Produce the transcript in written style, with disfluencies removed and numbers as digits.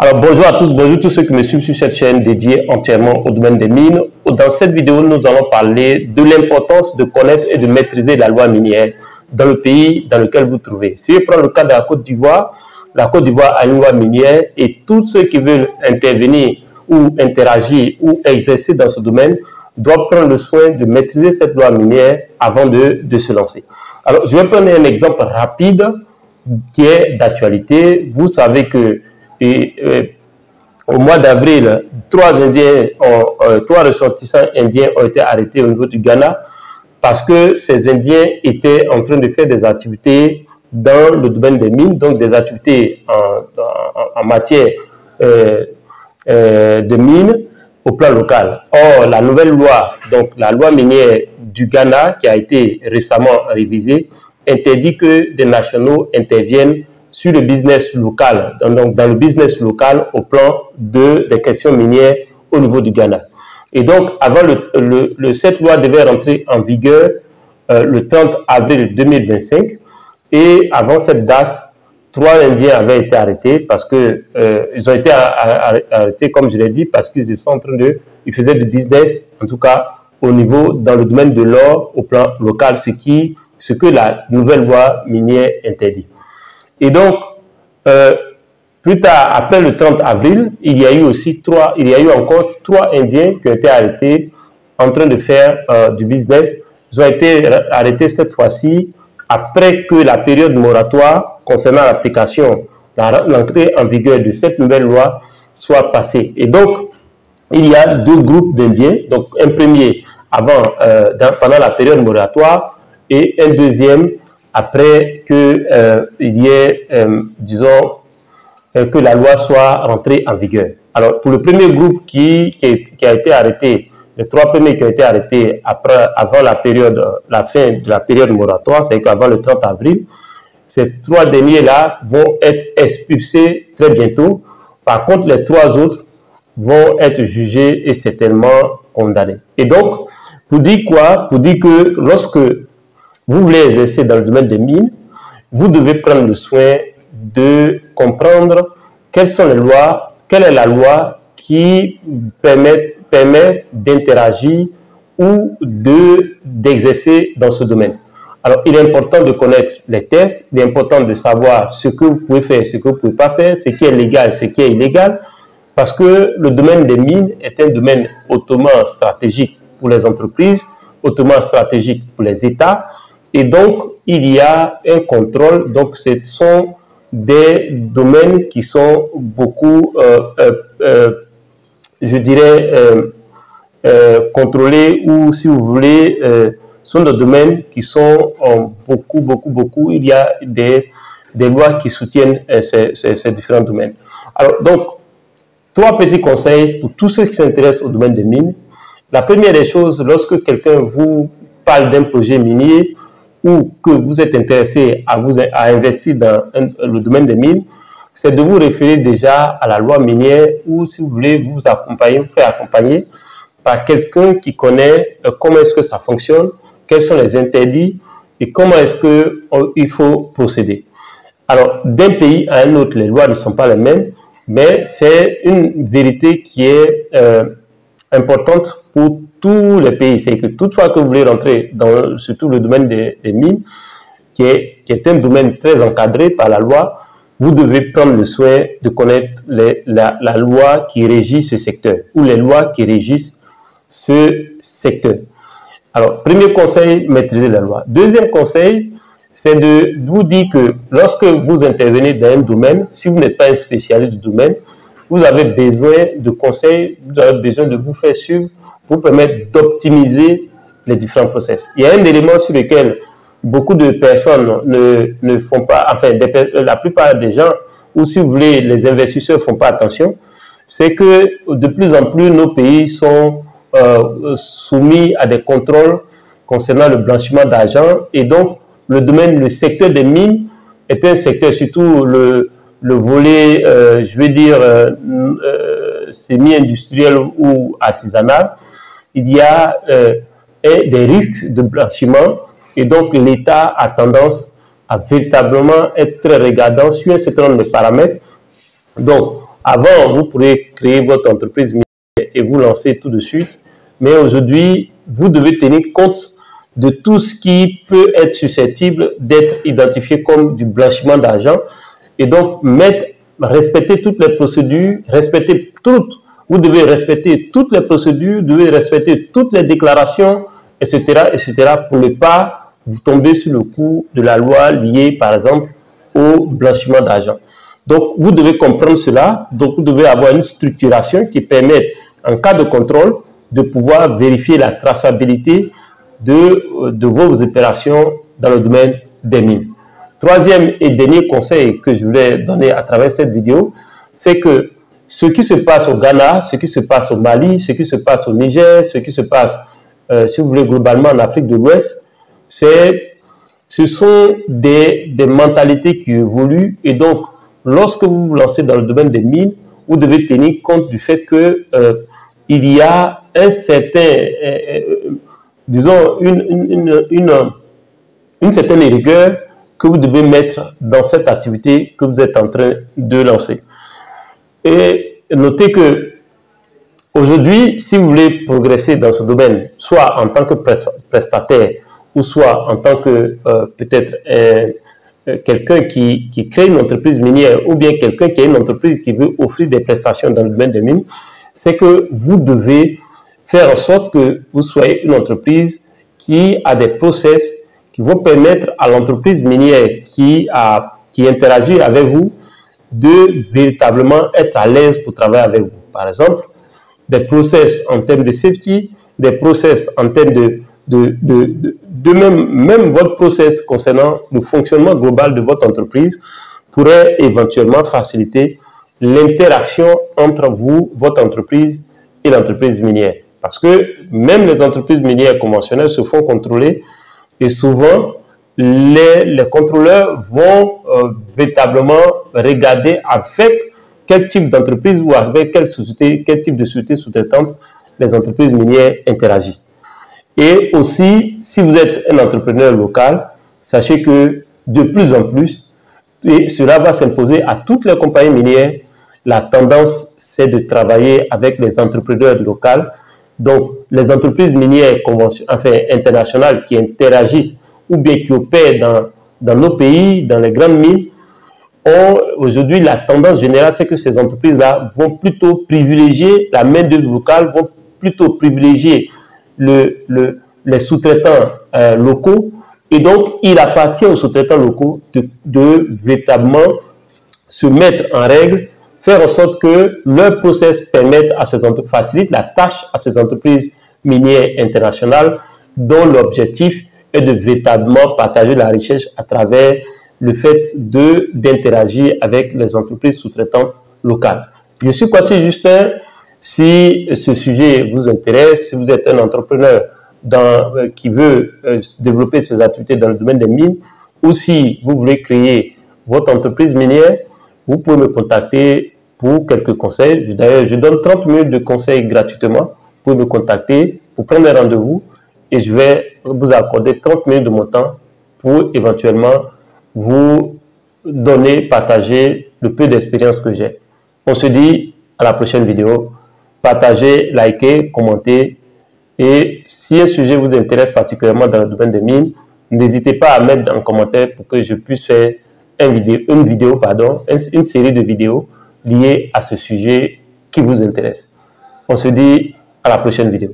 Alors bonjour à tous, bonjour tous ceux qui me suivent sur cette chaîne dédiée entièrement au domaine des mines. Dans cette vidéo, nous allons parler de l'importance de connaître et de maîtriser la loi minière dans le pays dans lequel vous vous trouvez. Si je prends le cas de la Côte d'Ivoire a une loi minière et tous ceux qui veulent intervenir ou interagir ou exercer dans ce domaine doivent prendre le soin de maîtriser cette loi minière avant de se lancer. Alors je vais prendre un exemple rapide qui est d'actualité. Vous savez que au mois d'avril, trois ressortissants indiens ont été arrêtés au niveau du Ghana parce que ces Indiens étaient en train de faire des activités dans le domaine des mines, donc des activités en matière de mines au plan local. Or, la nouvelle loi, donc la loi minière du Ghana qui a été récemment révisée, interdit que des nationaux interviennent sur le business local, donc dans le business local au plan des questions minières au niveau du Ghana. Et donc, avant cette loi devait rentrer en vigueur le 30 avril 2025. Et avant cette date, 3 Indiens avaient été arrêtés parce que ils ont été arrêtés, comme je l'ai dit, parce qu'ils ils faisaient du business, en tout cas au niveau, dans le domaine de l'or au plan local, ce que la nouvelle loi minière interdit. Et donc, plus tard, après le 30 avril, il y a eu encore 3 Indiens qui ont été arrêtés en train de faire du business. Ils ont été arrêtés cette fois-ci après que la période moratoire concernant l'application, l'entrée en vigueur de cette nouvelle loi soit passée. Et donc, il y a 2 groupes d'Indiens. Donc, un premier pendant la période moratoire et un deuxième après que il y ait, disons, que la loi soit rentrée en vigueur. Alors, pour le premier groupe qui a été arrêté, les 3 premiers qui ont été arrêtés avant la fin de la période moratoire, c'est-à-dire qu'avant le 30 avril, ces 3 derniers-là vont être expulsés très bientôt. Par contre, les 3 autres vont être jugés et certainement condamnés. Et donc, pour dire quoi? Pour dire que lorsque vous voulez exercer dans le domaine des mines, vous devez prendre le soin de comprendre quelles sont les lois, quelle est la loi qui permet d'interagir ou d'exercer dans ce domaine. Alors, il est important de connaître les tests, il est important de savoir ce que vous pouvez faire, ce que vous ne pouvez pas faire, ce qui est légal, ce qui est illégal, parce que le domaine des mines est un domaine hautement stratégique pour les entreprises, hautement stratégique pour les États, et donc, il y a un contrôle. Donc, ce sont des domaines qui sont beaucoup, je dirais, contrôlés ou, si vous voulez, sont des domaines qui sont beaucoup. Il y a des lois qui soutiennent ces différents domaines. Alors, donc, 3 petits conseils pour tous ceux qui s'intéressent au domaine des mines. La première des choses, lorsque quelqu'un vous parle d'un projet minier, ou que vous êtes intéressé à investir dans le domaine des mines, c'est de vous référer déjà à la loi minière ou si vous voulez vous faire accompagner par quelqu'un qui connaît comment est-ce que ça fonctionne, quels sont les interdits et comment est-ce qu'il faut procéder. Alors, d'un pays à un autre, les lois ne sont pas les mêmes, mais c'est une vérité qui est importante pour tous les pays. C'est que toutefois que vous voulez rentrer dans surtout le domaine des mines, qui est un domaine très encadré par la loi, vous devez prendre le soin de connaître la loi qui régit ce secteur ou les lois qui régissent ce secteur. Alors, premier conseil, maîtriser la loi. Deuxième conseil, c'est de vous dire que lorsque vous intervenez dans un domaine, si vous n'êtes pas un spécialiste du domaine, vous avez besoin de conseils, vous avez besoin de vous faire suivre pour permettre d'optimiser les différents process. Il y a un élément sur lequel beaucoup de personnes ne font pas, enfin, la plupart des gens, ou si vous voulez, les investisseurs ne font pas attention, c'est que de plus en plus, nos pays sont soumis à des contrôles concernant le blanchiment d'argent et donc le secteur des mines est un secteur, surtout le volet, je vais dire, semi-industriel ou artisanal, il y a des risques de blanchiment et donc l'État a tendance à véritablement être très regardant sur un certain nombre de paramètres. Donc, Avant, vous pourrez créer votre entreprise minière et vous lancer tout de suite. Mais aujourd'hui, vous devez tenir compte de tout ce qui peut être susceptible d'être identifié comme du blanchiment d'argent. Et donc, respecter toutes les procédures, vous devez respecter toutes les procédures, vous devez respecter toutes les déclarations, etc., etc., pour ne pas vous tomber sur le coup de la loi liée, par exemple, au blanchiment d'argent. Donc, vous devez comprendre cela. Donc, vous devez avoir une structuration qui permette, en cas de contrôle, de pouvoir vérifier la traçabilité de vos opérations dans le domaine des mines. Troisième et dernier conseil que je voulais donner à travers cette vidéo, c'est que ce qui se passe au Ghana, ce qui se passe au Mali, ce qui se passe au Niger, ce qui se passe, si vous voulez, globalement en Afrique de l'Ouest, ce sont des mentalités qui évoluent. Et donc, lorsque vous vous lancez dans le domaine des mines, vous devez tenir compte du fait que il y a un certain, disons, une certaine rigueur que vous devez mettre dans cette activité que vous êtes en train de lancer. Et notez que aujourd'hui, si vous voulez progresser dans ce domaine, soit en tant que prestataire ou soit en tant que peut-être quelqu'un qui crée une entreprise minière ou bien quelqu'un qui a une entreprise qui veut offrir des prestations dans le domaine des mines, c'est que vous devez faire en sorte que vous soyez une entreprise qui a des process qui vont permettre à l'entreprise minière qui interagit avec vous de véritablement être à l'aise pour travailler avec vous. Par exemple, des process en termes de safety, des process en termes même votre process concernant le fonctionnement global de votre entreprise pourrait éventuellement faciliter l'interaction entre vous, votre entreprise et l'entreprise minière. Parce que même les entreprises minières conventionnelles se font contrôler et souvent les contrôleurs vont véritablement regarder avec quel type d'entreprise ou avec quel type de société sous-traitante les entreprises minières interagissent. Et aussi, si vous êtes un entrepreneur local, sachez que de plus en plus, et cela va s'imposer à toutes les compagnies minières, la tendance c'est de travailler avec les entrepreneurs locaux. Donc, les entreprises minières internationales qui interagissent ou bien qui opèrent dans nos pays, dans les grandes mines, aujourd'hui, la tendance générale, c'est que ces entreprises-là vont plutôt privilégier la main-d'œuvre locale, vont plutôt privilégier les sous-traitants locaux. Et donc, il appartient aux sous-traitants locaux de véritablement se mettre en règle, faire en sorte que leur process facilite la tâche à ces entreprises minières internationales dont l'objectif est de véritablement partager la richesse à travers le fait d'interagir avec les entreprises sous-traitantes locales. Je suis Kwasi Justin. Si ce sujet vous intéresse, si vous êtes un entrepreneur qui veut développer ses activités dans le domaine des mines, ou si vous voulez créer votre entreprise minière, vous pouvez me contacter pour quelques conseils. D'ailleurs, je donne 30 minutes de conseils gratuitement. Vous pouvez me contacter pour prendre un rendez-vous et je vais vous accorder 30 minutes de mon temps pour éventuellement vous partager le peu d'expérience que j'ai. On se dit à la prochaine vidéo. Partagez, likez, commentez. Et si un sujet vous intéresse particulièrement dans le domaine des mines, n'hésitez pas à mettre en commentaire pour que je puisse faire une série de vidéos liées à ce sujet qui vous intéresse. On se dit à la prochaine vidéo.